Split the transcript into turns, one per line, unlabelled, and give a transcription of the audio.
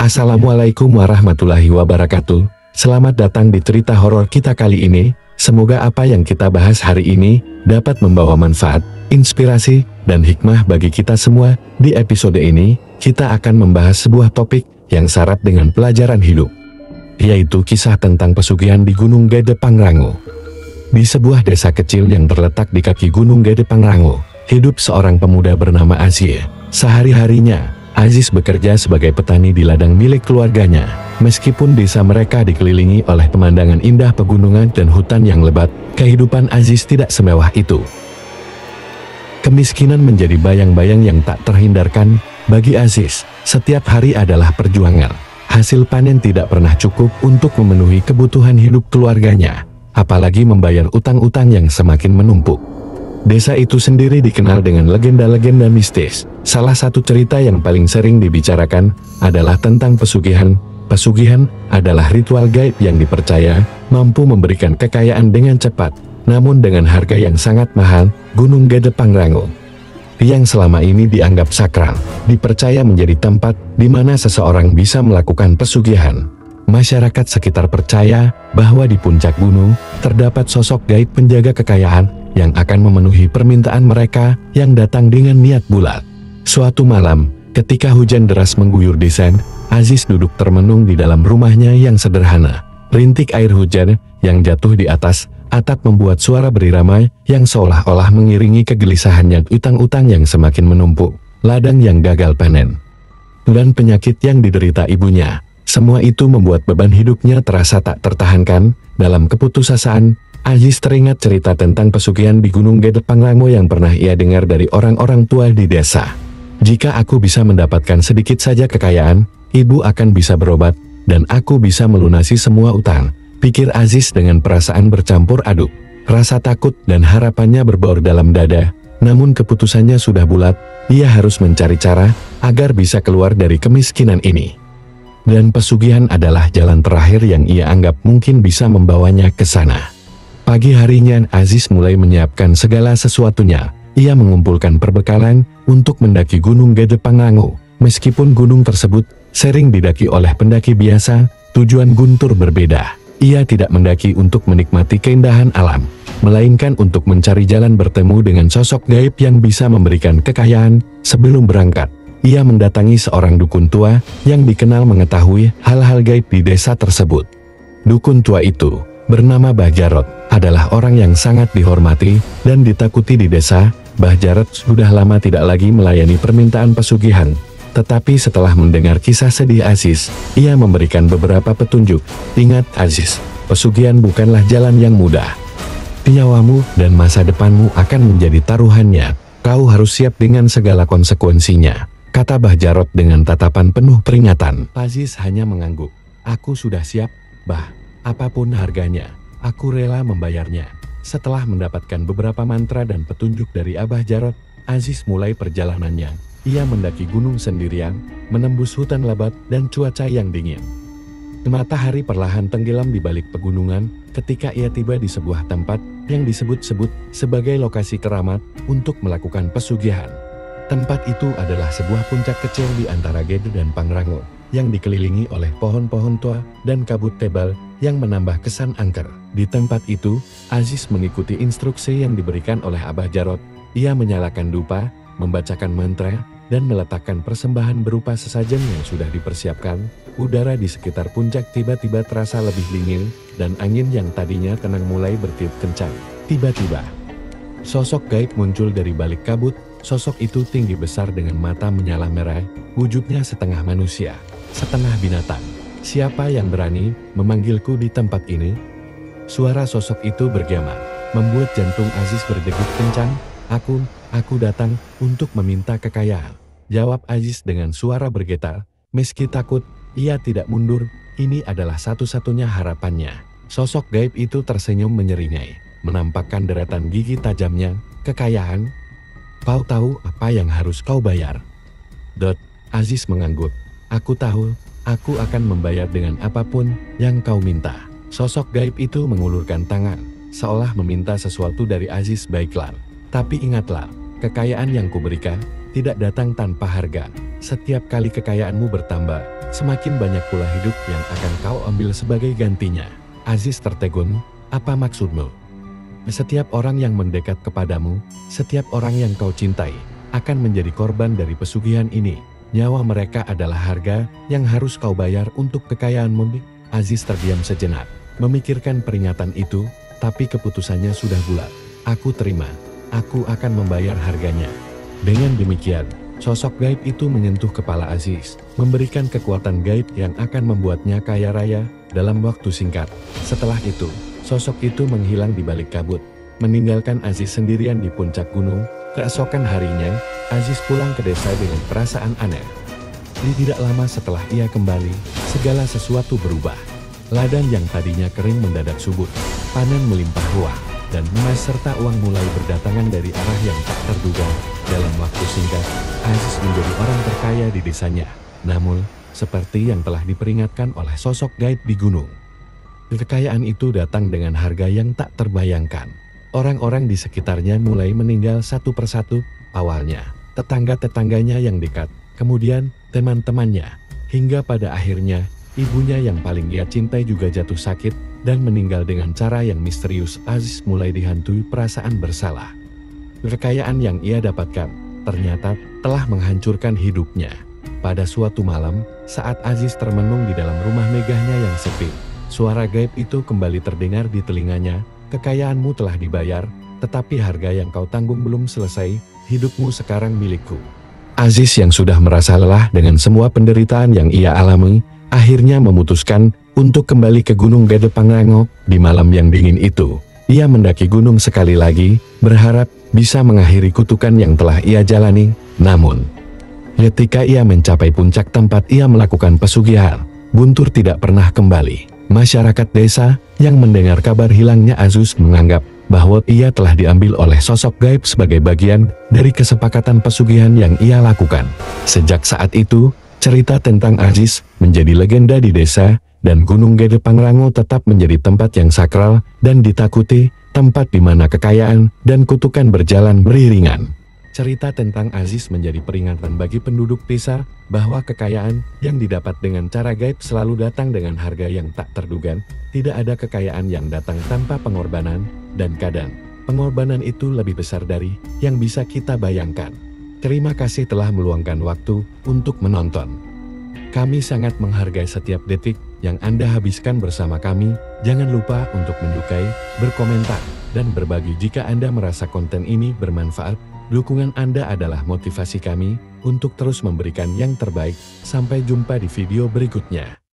Assalamualaikum warahmatullahi wabarakatuh. Selamat datang di cerita horor kita kali ini. Semoga apa yang kita bahas hari ini dapat membawa manfaat, inspirasi, dan hikmah bagi kita semua. Di episode ini, kita akan membahas sebuah topik yang syarat dengan pelajaran hidup, yaitu kisah tentang pesugihan di Gunung Gede Pangrango. Di sebuah desa kecil yang terletak di kaki Gunung Gede Pangrango, hidup seorang pemuda bernama Aziz. Sehari-harinya, Aziz bekerja sebagai petani di ladang milik keluarganya. Meskipun desa mereka dikelilingi oleh pemandangan indah pegunungan dan hutan yang lebat, kehidupan Aziz tidak semewah itu. Kemiskinan menjadi bayang-bayang yang tak terhindarkan bagi Aziz. Setiap hari adalah perjuangan. Hasil panen tidak pernah cukup untuk memenuhi kebutuhan hidup keluarganya, apalagi membayar utang-utang yang semakin menumpuk. Desa itu sendiri dikenal dengan legenda-legenda mistis. Salah satu cerita yang paling sering dibicarakan adalah tentang pesugihan. Pesugihan adalah ritual gaib yang dipercaya mampu memberikan kekayaan dengan cepat, namun dengan harga yang sangat mahal. Gunung Gede Pangrango, yang selama ini dianggap sakral, dipercaya menjadi tempat di mana seseorang bisa melakukan pesugihan. Masyarakat sekitar percaya bahwa di puncak gunung terdapat sosok gaib penjaga kekayaan yang akan memenuhi permintaan mereka yang datang dengan niat bulat. Suatu malam, ketika hujan deras mengguyur desa, Aziz duduk termenung di dalam rumahnya yang sederhana. Rintik air hujan yang jatuh di atas atap membuat suara berirama yang seolah-olah mengiringi kegelisahannya. Utang-utang yang semakin menumpuk, ladang yang gagal panen, dan penyakit yang diderita ibunya. Semua itu membuat beban hidupnya terasa tak tertahankan. Dalam keputusasaan, Aziz teringat cerita tentang pesugihan di Gunung Gede Pangrango yang pernah ia dengar dari orang-orang tua di desa. Jika aku bisa mendapatkan sedikit saja kekayaan, ibu akan bisa berobat, dan aku bisa melunasi semua utang, pikir Aziz dengan perasaan bercampur aduk. Rasa takut dan harapannya berbaur dalam dada, namun keputusannya sudah bulat. Ia harus mencari cara agar bisa keluar dari kemiskinan ini. Dan pesugihan adalah jalan terakhir yang ia anggap mungkin bisa membawanya ke sana. Pagi harinya Aziz mulai menyiapkan segala sesuatunya. Ia mengumpulkan perbekalan untuk mendaki Gunung Gede Pangrango. Meskipun gunung tersebut sering didaki oleh pendaki biasa, tujuan Guntur berbeda. Ia tidak mendaki untuk menikmati keindahan alam, melainkan untuk mencari jalan bertemu dengan sosok gaib yang bisa memberikan kekayaan. Sebelum berangkat, ia mendatangi seorang dukun tua yang dikenal mengetahui hal-hal gaib di desa tersebut. Dukun tua itu bernama Bah Jarot, adalah orang yang sangat dihormati dan ditakuti di desa. Bah Jarot sudah lama tidak lagi melayani permintaan pesugihan. Tetapi setelah mendengar kisah sedih Aziz, ia memberikan beberapa petunjuk. Ingat Aziz, pesugihan bukanlah jalan yang mudah. Nyawamu dan masa depanmu akan menjadi taruhannya. Kau harus siap dengan segala konsekuensinya, kata Bah Jarot dengan tatapan penuh peringatan. Aziz hanya mengangguk. Aku sudah siap, Bah. Apapun harganya, aku rela membayarnya. Setelah mendapatkan beberapa mantra dan petunjuk dari Abah Jarot, Aziz mulai perjalanannya. Ia mendaki gunung sendirian, menembus hutan lebat dan cuaca yang dingin. Matahari perlahan tenggelam di balik pegunungan ketika ia tiba di sebuah tempat yang disebut-sebut sebagai lokasi keramat untuk melakukan pesugihan. Tempat itu adalah sebuah puncak kecil di antara Gede dan Pangrango, yang dikelilingi oleh pohon-pohon tua dan kabut tebal yang menambah kesan angker. Di tempat itu, Aziz mengikuti instruksi yang diberikan oleh Abah Jarot. Ia menyalakan dupa, membacakan mantra, dan meletakkan persembahan berupa sesajen yang sudah dipersiapkan. Udara di sekitar puncak tiba-tiba terasa lebih dingin, dan angin yang tadinya tenang mulai bertiup kencang. Tiba-tiba, sosok gaib muncul dari balik kabut. Sosok itu tinggi besar dengan mata menyala merah, wujudnya setengah manusia, setengah binatang. Siapa yang berani memanggilku di tempat ini? Suara sosok itu bergema, membuat jantung Aziz berdegup kencang. Aku datang untuk meminta kekayaan, jawab Aziz dengan suara bergetar. Meski takut, ia tidak mundur. Ini adalah satu-satunya harapannya. Sosok gaib itu tersenyum menyeringai, menampakkan deretan gigi tajamnya. Kekayaan? Kau tahu apa yang harus kau bayar? Aziz mengangguk. Aku tahu. Aku akan membayar dengan apapun yang kau minta. Sosok gaib itu mengulurkan tangan, seolah meminta sesuatu dari Aziz. Baiklah, tapi ingatlah, kekayaan yang kuberikan tidak datang tanpa harga. Setiap kali kekayaanmu bertambah, semakin banyak pula hidup yang akan kau ambil sebagai gantinya. Aziz tertegun, apa maksudmu? Setiap orang yang mendekat kepadamu, setiap orang yang kau cintai, akan menjadi korban dari pesugihan ini. Nyawa mereka adalah harga yang harus kau bayar untuk kekayaanmu. Aziz terdiam sejenak, memikirkan peringatan itu, tapi keputusannya sudah bulat. Aku terima, aku akan membayar harganya. Dengan demikian, sosok gaib itu menyentuh kepala Aziz, memberikan kekuatan gaib yang akan membuatnya kaya raya dalam waktu singkat. Setelah itu, sosok itu menghilang di balik kabut, meninggalkan Aziz sendirian di puncak gunung. Keesokan harinya, Aziz pulang ke desa dengan perasaan aneh. Tidak lama setelah ia kembali, segala sesuatu berubah. Ladang yang tadinya kering mendadak subur, panen melimpah ruah, dan emas serta uang mulai berdatangan dari arah yang tak terduga. Dalam waktu singkat, Aziz menjadi orang terkaya di desanya. Namun, seperti yang telah diperingatkan oleh sosok gaib di gunung, kekayaan itu datang dengan harga yang tak terbayangkan. Orang-orang di sekitarnya mulai meninggal satu persatu, awalnya tetangga-tetangganya yang dekat, kemudian teman-temannya, hingga pada akhirnya ibunya yang paling ia cintai juga jatuh sakit dan meninggal dengan cara yang misterius. Aziz mulai dihantui perasaan bersalah. Kekayaan yang ia dapatkan ternyata telah menghancurkan hidupnya. Pada suatu malam, saat Aziz termenung di dalam rumah megahnya yang sepi, suara gaib itu kembali terdengar di telinganya. Kekayaanmu telah dibayar, tetapi harga yang kau tanggung belum selesai, hidupmu sekarang milikku. Aziz yang sudah merasa lelah dengan semua penderitaan yang ia alami, akhirnya memutuskan untuk kembali ke Gunung Gede Pangrango. Di malam yang dingin itu, ia mendaki gunung sekali lagi, berharap bisa mengakhiri kutukan yang telah ia jalani. Namun, ketika ia mencapai puncak tempat ia melakukan pesugihan, Guntur tidak pernah kembali. Masyarakat desa yang mendengar kabar hilangnya Aziz menganggap bahwa ia telah diambil oleh sosok gaib sebagai bagian dari kesepakatan pesugihan yang ia lakukan. Sejak saat itu, cerita tentang Aziz menjadi legenda di desa, dan Gunung Gede Pangrango tetap menjadi tempat yang sakral dan ditakuti, tempat di mana kekayaan dan kutukan berjalan beriringan. Cerita tentang Aziz menjadi peringatan bagi penduduk desa bahwa kekayaan yang didapat dengan cara gaib selalu datang dengan harga yang tak terduga. Tidak ada kekayaan yang datang tanpa pengorbanan, dan kadang pengorbanan itu lebih besar dari yang bisa kita bayangkan. Terima kasih telah meluangkan waktu untuk menonton. Kami sangat menghargai setiap detik yang Anda habiskan bersama kami. Jangan lupa untuk menyukai, berkomentar, dan berbagi jika Anda merasa konten ini bermanfaat. Dukungan Anda adalah motivasi kami untuk terus memberikan yang terbaik. Sampai jumpa di video berikutnya.